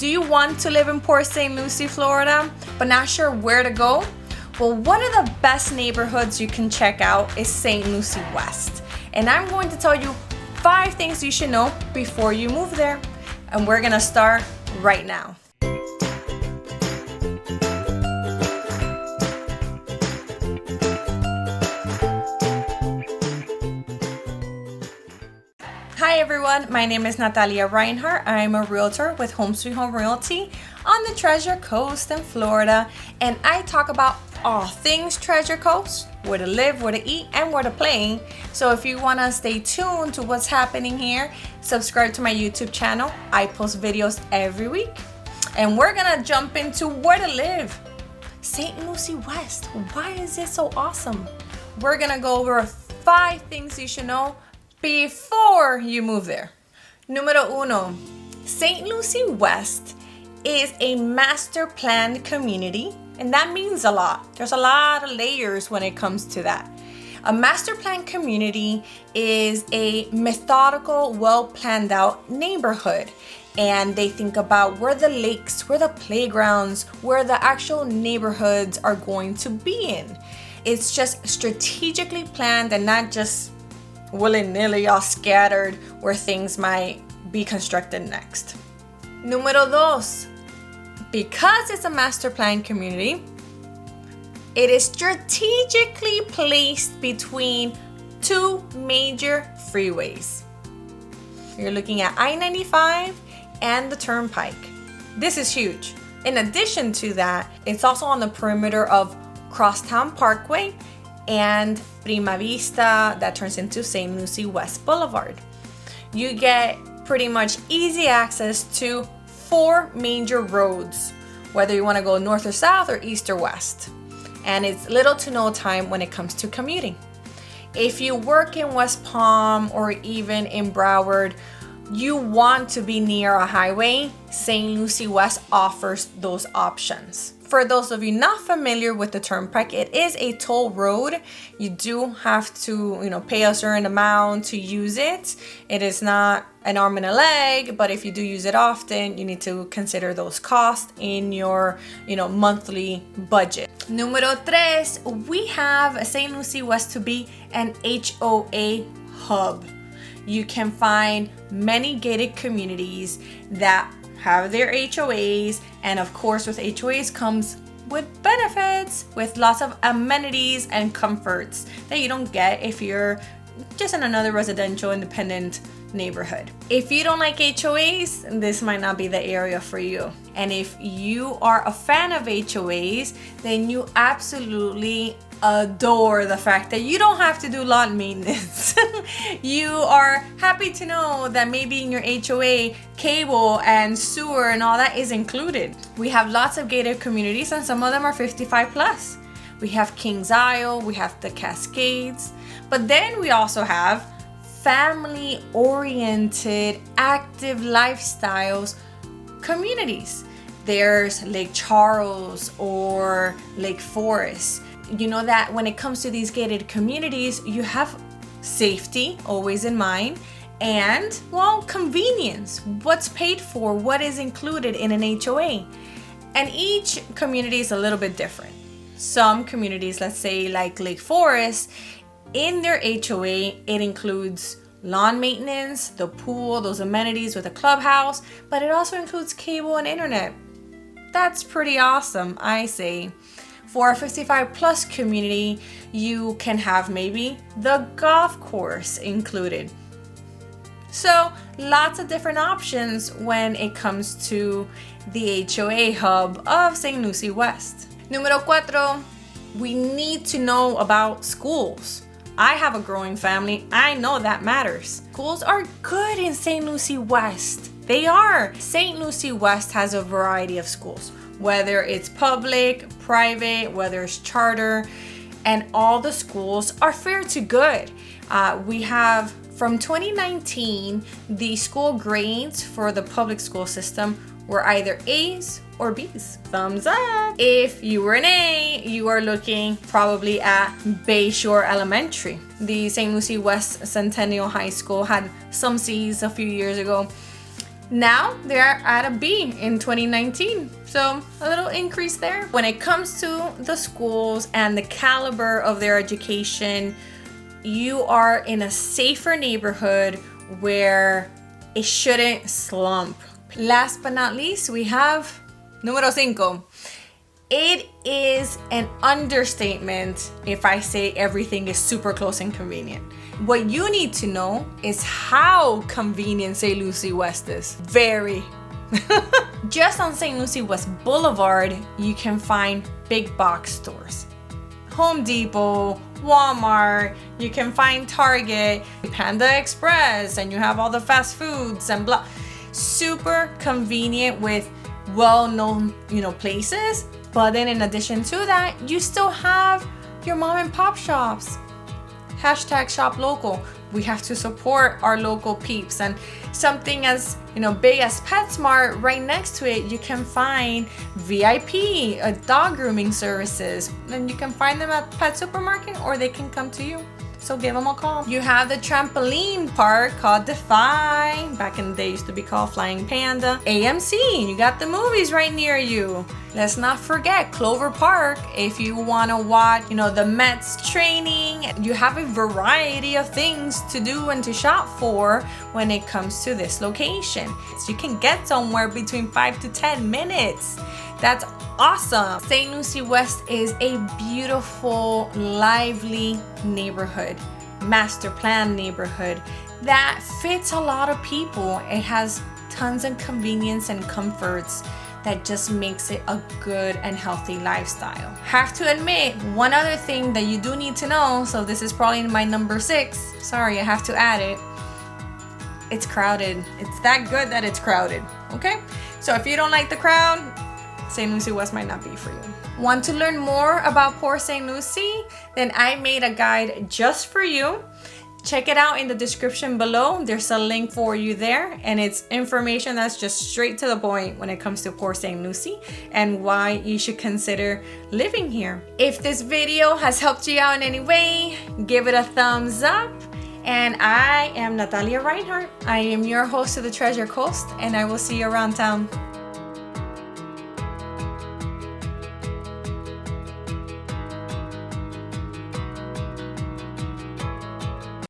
Do you want to live in Port St. Lucie, Florida, but not sure where to go? Well, one of the best neighborhoods you can check out is St. Lucie West. And I'm going to tell you 5 things you should know before you move there. And we're gonna start right now. Hi everyone, my name is Natalia Reinhardt. I'm a realtor with Home Sweet Home Realty on the Treasure Coast in Florida, and I talk about all things Treasure Coast, where to live, where to eat, and where to play. So if you want to stay tuned to what's happening here, subscribe to my YouTube channel. I post videos every week, and we're gonna jump into where to live. St. Lucie West, why is it so awesome? We're gonna go over 5 things you should know before you move there. Número 1, St. Lucie West is a master planned community, and that means a lot. There's a lot of layers when it comes to that. A master planned community is a methodical, well planned out neighborhood, and they think about where the lakes, where the playgrounds, where the actual neighborhoods are going to be in. It's just strategically planned and not just willy-nilly all scattered where things might be constructed next. Número 2, because it's a master plan community, it is strategically placed between 2 major freeways. You're looking at I-95 and the Turnpike. This is huge. In addition to that, it's also on the perimeter of Crosstown Parkway and Prima Vista that turns into St. Lucie West Boulevard. You get pretty much easy access to 4 major roads, whether you want to go north or south or east or west. And it's little to no time when it comes to commuting. If you work in West Palm or even in Broward, you want to be near a highway, St. Lucie West offers those options. For those of you not familiar with the Turnpike, it is a toll road. You do have to, pay a certain amount to use it. It is not an arm and a leg, but if you do use it often, you need to consider those costs in your, monthly budget. Número 3, we have St. Lucie West to be an HOA hub. You can find many gated communities that have their HOAs, and of course with HOAs comes with benefits, with lots of amenities and comforts that you don't get if you're just in another residential independent neighborhood. If you don't like HOAs, this might not be the area for you. And if you are a fan of HOAs, then you absolutely adore the fact that you don't have to do lawn maintenance. You are happy to know that maybe in your HOA, cable and sewer and all that is included. We have lots of gated communities, and some of them are 55 plus. We have Kings Isle, we have the Cascades, but then we also have family-oriented, active lifestyles communities. There's Lake Charles or Lake Forest. You know that when it comes to these gated communities, you have safety always in mind, and convenience. What's paid for, what is included in an HOA. And each community is a little bit different. Some communities, let's say like Lake Forest, in their HOA, it includes lawn maintenance, the pool, those amenities with a clubhouse, but it also includes cable and internet. That's pretty awesome, I say. For a 55 plus community, you can have maybe the golf course included. So lots of different options when it comes to the HOA hub of St. Lucie West. Número 4, we need to know about schools. I have a growing family. I know that matters. Schools are good in St. Lucie West. They are. St. Lucie West has a variety of schools, whether it's public, private, whether it's charter, and all the schools are fair to good. We have from 2019, the school grades for the public school system were either A's or B's. Thumbs up. If you were an A, you are looking probably at Bayshore Elementary. The St. Lucie West Centennial High School had some C's a few years ago. Now they're at a B in 2019. So a little increase there. When it comes to the schools and the caliber of their education, you are in a safer neighborhood where it shouldn't slump. Last but not least, we have número 5. It is an understatement if I say everything is super close and convenient. What you need to know is how convenient St. Lucie West is. Very. Just on St. Lucie West Boulevard, you can find big box stores. Home Depot, Walmart, you can find Target, Panda Express, and you have all the fast foods and blah. Super convenient with well-known, places. But then in addition to that, you still have your mom and pop shops. Hashtag shop local. We have to support our local peeps. And something as big as PetSmart, right next to it, you can find VIP, dog grooming services. And you can find them at Pet Supermarket or they can come to you. So give them a call. You have the trampoline park called Defy. Back in the day, it used to be called Flying Panda. AMC, you got the movies right near you. Let's not forget Clover Park. If you want to watch, the Mets training, you have a variety of things to do and to shop for when it comes to this location. So you can get somewhere between 5 to 10 minutes. That's awesome. St. Lucie West is a beautiful, lively neighborhood, master plan neighborhood that fits a lot of people. It has tons of convenience and comforts that just makes it a good and healthy lifestyle. Have to admit, one other thing that you do need to know, so this is probably my number 6. Sorry, I have to add it. It's crowded. It's that good that it's crowded, okay? So if you don't like the crowd, St. Lucie West might not be for you. Want to learn more about Port St. Lucie? Then I made a guide just for you. Check it out in the description below. There's a link for you there, and it's information that's just straight to the point when it comes to Port St. Lucie and why you should consider living here. If this video has helped you out in any way, give it a thumbs up. And I am Natalia Reinhardt. I am your host of the Treasure Coast, and I will see you around town.